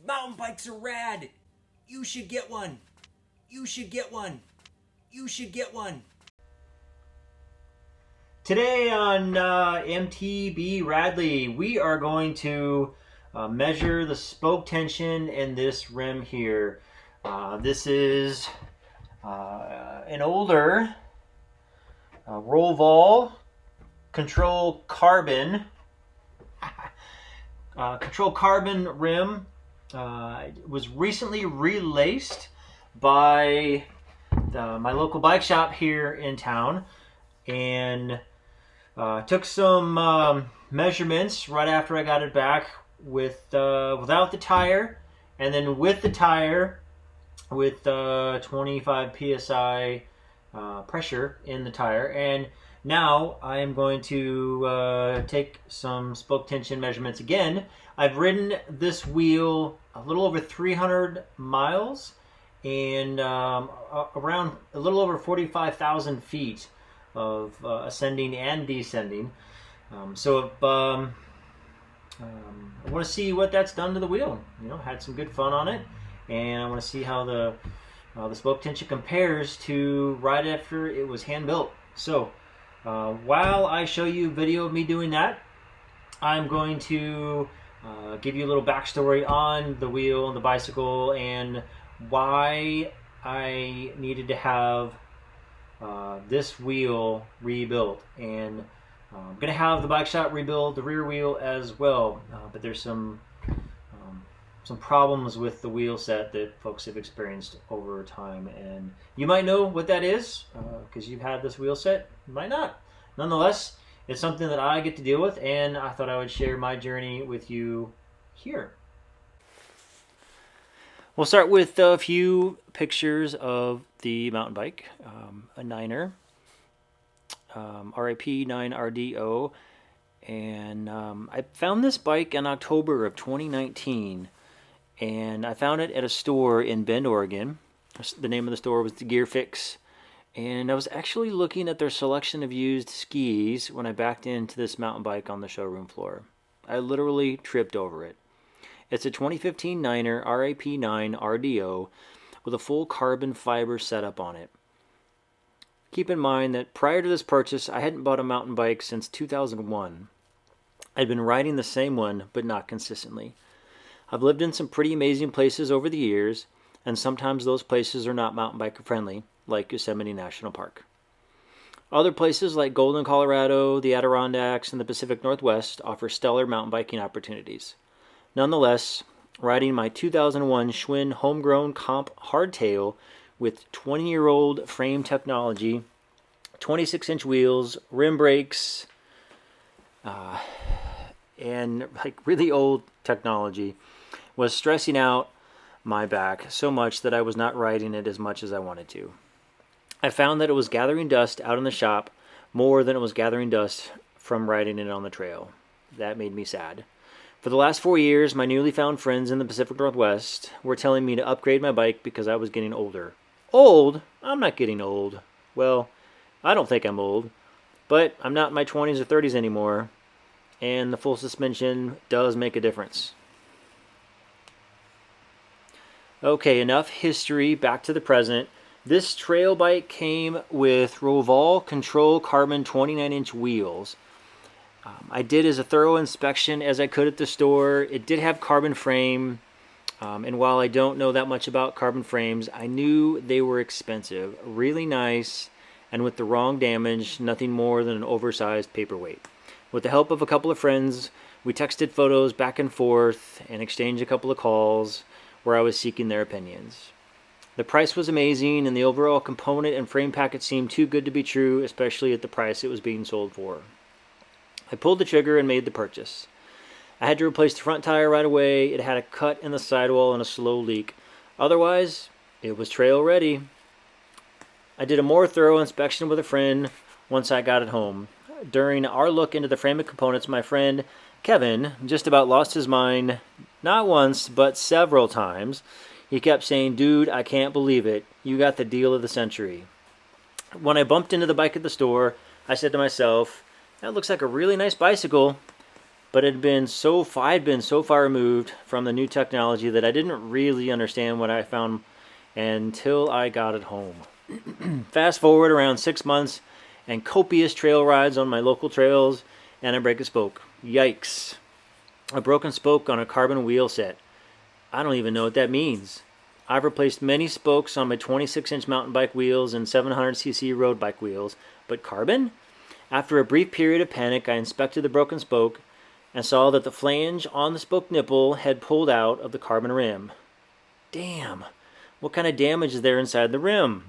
mountain bikes are rad. You should get one. You should get one. You should get one. Today on mtbradley, we are going to measure the spoke tension in this rim here. This is an older Roval Control Carbon rim. It was recently relaced by my local bike shop here in town, and took some measurements right after I got it back without the tire, and then with the tire with 25 psi pressure in the tire. And now I am going to take some spoke tension measurements again. I've ridden this wheel a little over 300 miles and around a little over 45,000 feet of ascending and descending. So I want to see what that's done to the wheel. You know, had some good fun on it, and I want to see how the spoke tension compares to right after it was hand built. So while I show you a video of me doing that, I'm going to give you a little backstory on the wheel and the bicycle and why I needed to have this wheel rebuilt. And I'm going to have the bike shop rebuild the rear wheel as well, but there's some problems with the wheel set that folks have experienced over time, and you might know what that is because you've had this wheel set. You might not. Nonetheless, it's something that I get to deal with, and I thought I would share my journey with you here. We'll start with a few pictures of the mountain bike, a Niner, RAP 9RDO, and I found this bike in October of 2019, and I found it at a store in Bend, Oregon. The name of the store was the Gear Fix, and I was actually looking at their selection of used skis when I backed into this mountain bike on the showroom floor. I literally tripped over it. It's a 2015 Niner RAP 9 RDO with a full carbon fiber setup on it. Keep in mind that prior to this purchase, I hadn't bought a mountain bike since 2001. I'd been riding the same one, but not consistently. I've lived in some pretty amazing places over the years, and sometimes those places are not mountain biker friendly, like Yosemite National Park. Other places like Golden, Colorado, the Adirondacks, and the Pacific Northwest offer stellar mountain biking opportunities. Nonetheless, riding my 2001 Schwinn homegrown comp hardtail with 20-year-old frame technology, 26-inch wheels, rim brakes, and like really old technology was stressing out my back so much that I was not riding it as much as I wanted to. I found that it was gathering dust out in the shop more than it was gathering dust from riding it on the trail. That made me sad. For the last 4 years, my newly found friends in the Pacific Northwest were telling me to upgrade my bike because I was getting older. Old? I'm not getting old. Well, I don't think I'm old, but I'm not in my 20s or 30s anymore, and the full suspension does make a difference. Okay, enough history, back to the present. This trail bike came with Roval Control Carbon 29-inch wheels. I did as a thorough inspection as I could at the store. It did have carbon frame, and while I don't know that much about carbon frames, I knew they were expensive, really nice, and with the wrong damage, nothing more than an oversized paperweight. With the help of a couple of friends, we texted photos back and forth and exchanged a couple of calls where I was seeking their opinions. The price was amazing, and the overall component and frame package seemed too good to be true, especially at the price it was being sold for. I pulled the trigger and made the purchase. I had to replace the front tire right away. It had a cut in the sidewall and a slow leak. Otherwise, it was trail ready. I did a more thorough inspection with a friend once I got it home. During our look into the frame and components, my friend Kevin just about lost his mind, not once, but several times. He kept saying, "Dude, I can't believe it. You got the deal of the century." When I bumped into the bike at the store, I said to myself, "That looks like a really nice bicycle, but I'd been so far removed from the new technology that I didn't really understand what I found until I got it home. Fast forward around 6 months and copious trail rides on my local trails, and I break a spoke. Yikes. A broken spoke on a carbon wheel set. I don't even know what that means. I've replaced many spokes on my 26-inch mountain bike wheels and 700cc road bike wheels, but carbon? After a brief period of panic, I inspected the broken spoke and saw that the flange on the spoke nipple had pulled out of the carbon rim. Damn, what kind of damage is there inside the rim?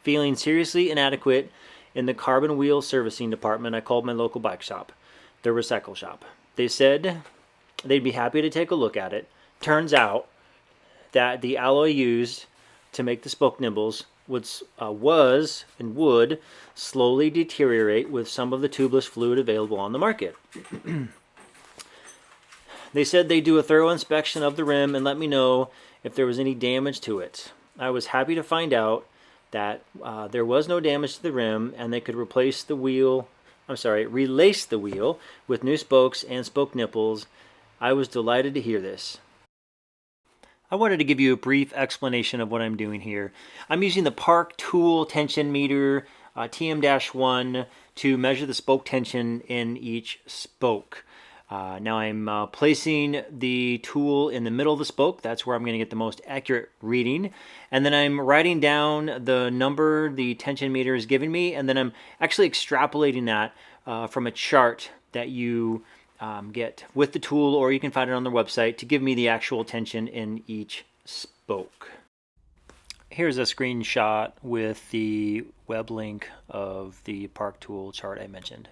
Feeling seriously inadequate in the carbon wheel servicing department, I called my local bike shop, the recycle shop. They said they'd be happy to take a look at it. Turns out that the alloy used to make the spoke nibbles was and would slowly deteriorate with some of the tubeless fluid available on the market. They said they'd do a thorough inspection of the rim and let me know if there was any damage to it. I was happy to find out that there was no damage to the rim and they could relace the wheel with new spokes and spoke nipples. I was delighted to hear this. I wanted to give you a brief explanation of what I'm doing here. I'm using the Park Tool tension meter TM-1 to measure the spoke tension in each spoke. Now I'm placing the tool in the middle of the spoke. That's where I'm going to get the most accurate reading. And then I'm writing down the number the tension meter is giving me, and then I'm actually extrapolating that from a chart that you get with the tool, or you can find it on their website, to give me the actual tension in each spoke. Here's a screenshot with the web link of the Park Tool chart I mentioned.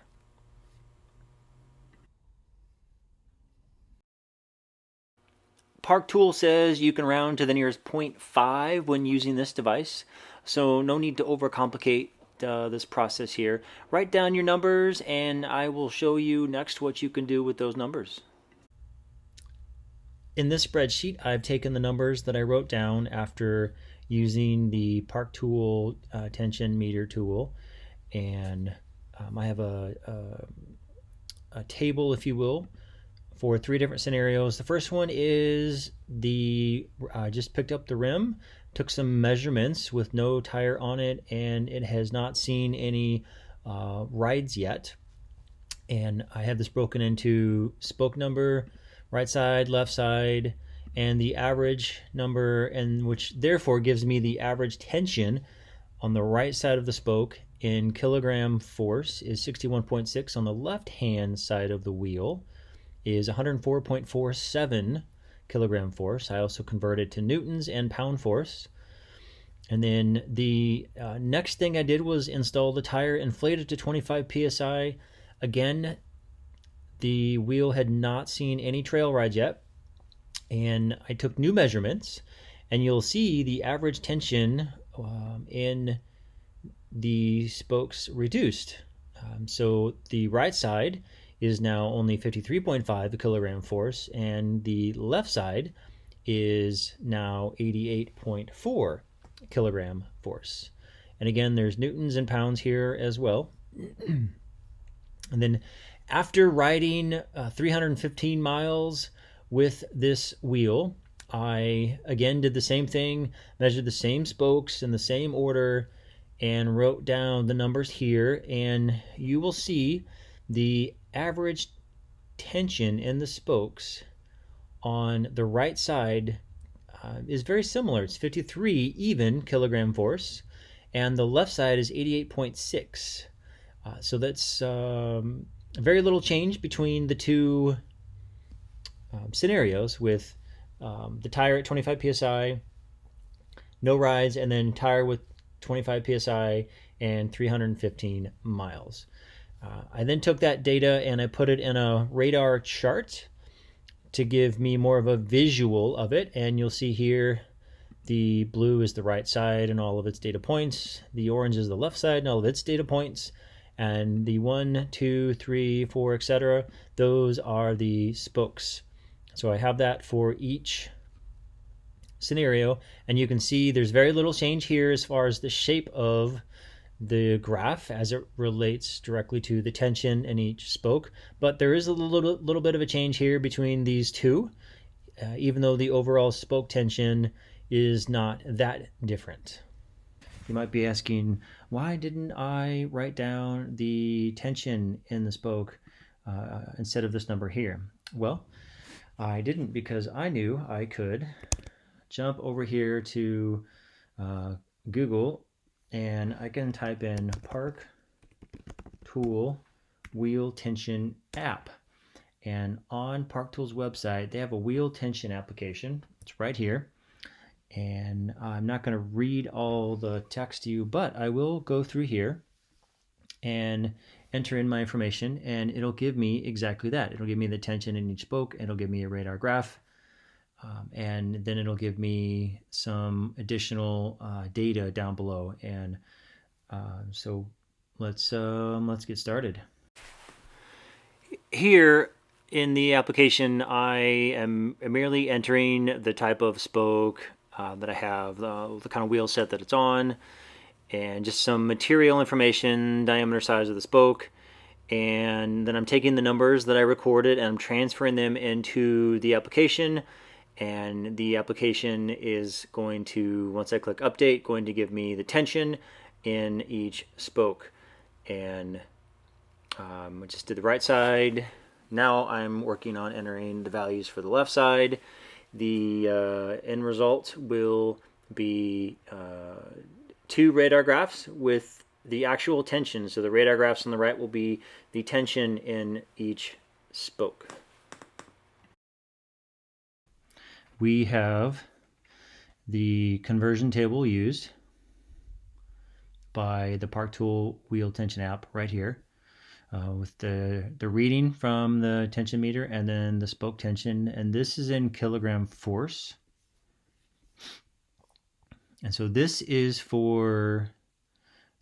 Park Tool says you can round to the nearest 0.5 when using this device, so no need to overcomplicate this process here. Write down your numbers and I will show you next what you can do with those numbers. In this spreadsheet, I've taken the numbers that I wrote down after using the Park Tool tension meter tool, and I have a table, if you will, for 3 different scenarios. The first one is I just picked up the rim, took some measurements with no tire on it, and it has not seen any rides yet. And I have this broken into spoke number, right side, left side, and the average number, and which therefore gives me the average tension on the right side of the spoke in kilogram force is 61.6. On the left hand side of the wheel is 104.47 kilogram force. I also converted to newtons and pound force. And then the next thing I did was install the tire, inflated to 25 psi. Again, the wheel had not seen any trail rides yet, and I took new measurements, and you'll see the average tension in the spokes reduced. So the right side is now only 53.5 kilogram force, and the left side is now 88.4 kilogram force. And again, there's newtons and pounds here as well. And then after riding 315 miles with this wheel, I again did the same thing, measured the same spokes in the same order, and wrote down the numbers here, and you will see the average tension in the spokes on the right side is very similar. It's 53 even kilogram force, and the left side is 88.6. So that's very little change between the two scenarios, with the tire at 25 psi, no rides, and then tire with 25 psi and 315 miles. I then took that data and I put it in a radar chart to give me more of a visual of it, and you'll see here the blue is the right side and all of its data points, the orange is the left side and all of its data points, and the 1, 2, 3, 4, etc., those are the spokes. So I have that for each scenario, and you can see there's very little change here as far as the shape of the graph as it relates directly to the tension in each spoke, but there is a little bit of a change here between these two, even though the overall spoke tension is not that different. You might be asking, why didn't I write down the tension in the spoke instead of this number here? Well, I didn't because I knew I could jump over here to Google and I can type in Park Tool Wheel Tension App. And on Park Tool's website, they have a wheel tension application. It's right here. And I'm not going to read all the text to you, but I will go through here and enter in my information, and it'll give me exactly that. It'll give me the tension in each spoke, and it'll give me a radar graph, and then it'll give me some additional data down below. And so let's get started. Here in the application, I am merely entering the type of spoke that I have, the kind of wheel set that it's on, and just some material information, diameter, size of the spoke. And then I'm taking the numbers that I recorded and I'm transferring them into the application. And the application is going to, once I click update, going to give me the tension in each spoke. And I just did the right side. Now I'm working on entering the values for the left side. The end result will be 2 radar graphs with the actual tension. So the radar graphs on the right will be the tension in each spoke. We have the conversion table used by the Park Tool Wheel Tension app right here. With the reading from the tension meter and then the spoke tension, and this is in kilogram force. And so this is for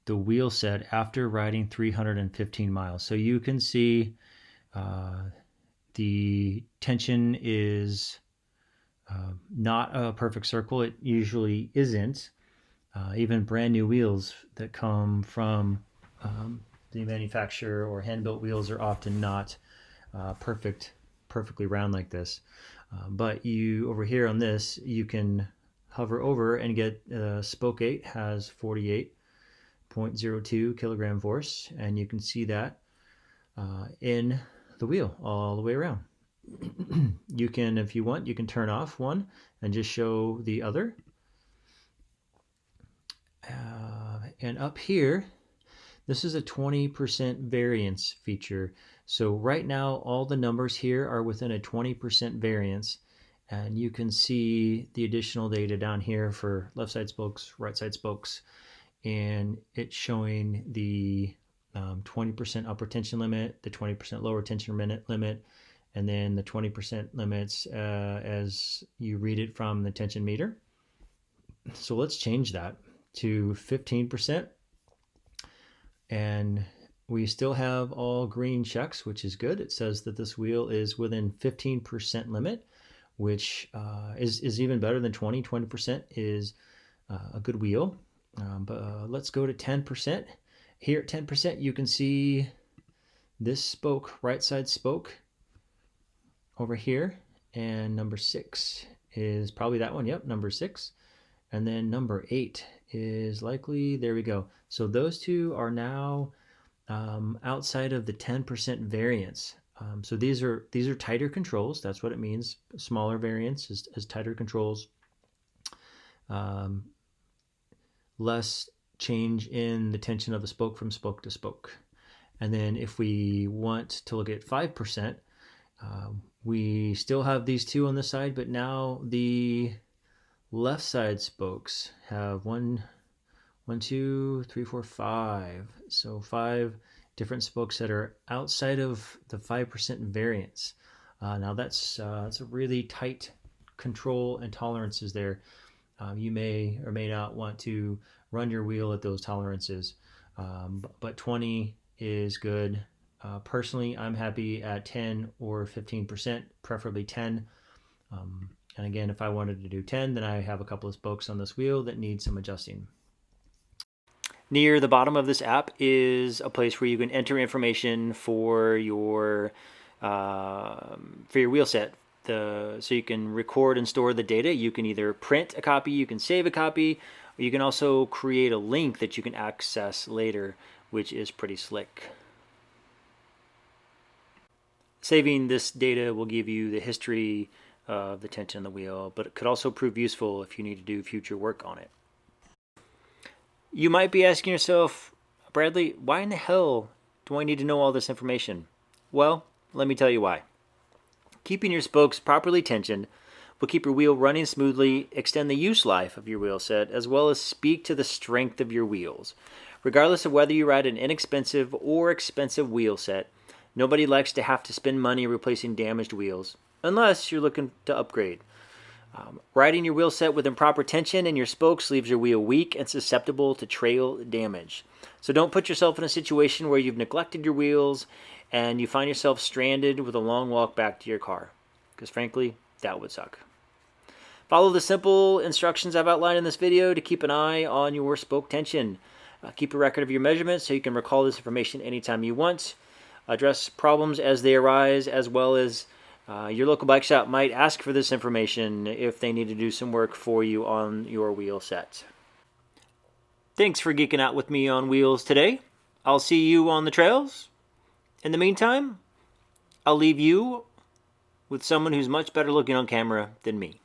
the wheel set after riding 315 miles. So you can see the tension is not a perfect circle. It usually isn't. Even brand new wheels that come from the manufacturer or hand-built wheels are often not perfectly round like this. But you over here on this, you can hover over and get spoke 8 has 48.02 kilogram force, and you can see that in the wheel all the way around. You can, if you want, you can turn off one and just show the other. And up here, this is a 20% variance feature. So right now, all the numbers here are within a 20% variance. And you can see the additional data down here for left side spokes, right side spokes. And it's showing the 20% upper tension limit, the 20% lower tension limit, and then the 20% limits as you read it from the tension meter. So let's change that to 15%. And we still have all green checks, which is good. It says that this wheel is within 15% limit, which is even better than 20. 20% is a good wheel. But let's go to 10%. Here at 10%, you can see this spoke, right side spoke over here. And number 6 is probably that one. Yep, number 6. And then number 8 is likely, there we go. So those two are now outside of the 10% variance. So these are tighter controls. That's what it means. Smaller variance is tighter controls. Less change in the tension of the spoke from spoke to spoke. And then if we want to look at 5%, we still have these two on this side, but now the left side spokes have 1, 2, 3, 4, 5. So 5 different spokes that are outside of the 5% variance. Now that's a really tight control and tolerances there. You may or may not want to run your wheel at those tolerances, but 20 is good. Personally, I'm happy at 10 or 15%, preferably 10. And again, if I wanted to do 10, then I have a couple of spokes on this wheel that need some adjusting. Near the bottom of this app is a place where you can enter information for your wheel set. So you can record and store the data. You can either print a copy, you can save a copy, or you can also create a link that you can access later, which is pretty slick. Saving this data will give you the history of the tension on the wheel, but it could also prove useful if you need to do future work on it. You might be asking yourself, Bradley, why in the hell do I need to know all this information? Well, let me tell you why. Keeping your spokes properly tensioned will keep your wheel running smoothly, extend the use life of your wheel set, as well as speak to the strength of your wheels. Regardless of whether you ride an inexpensive or expensive wheel set, nobody likes to have to spend money replacing damaged wheels, unless you're looking to upgrade. Riding your wheel set with improper tension in your spokes leaves your wheel weak and susceptible to trail damage. So don't put yourself in a situation where you've neglected your wheels and you find yourself stranded with a long walk back to your car, because frankly, that would suck. Follow the simple instructions I've outlined in this video to keep an eye on your spoke tension. Keep a record of your measurements so you can recall this information anytime you want. Address problems as they arise, as well as your local bike shop might ask for this information if they need to do some work for you on your wheel set. Thanks for geeking out with me on wheels today. I'll see you on the trails. In the meantime, I'll leave you with someone who's much better looking on camera than me.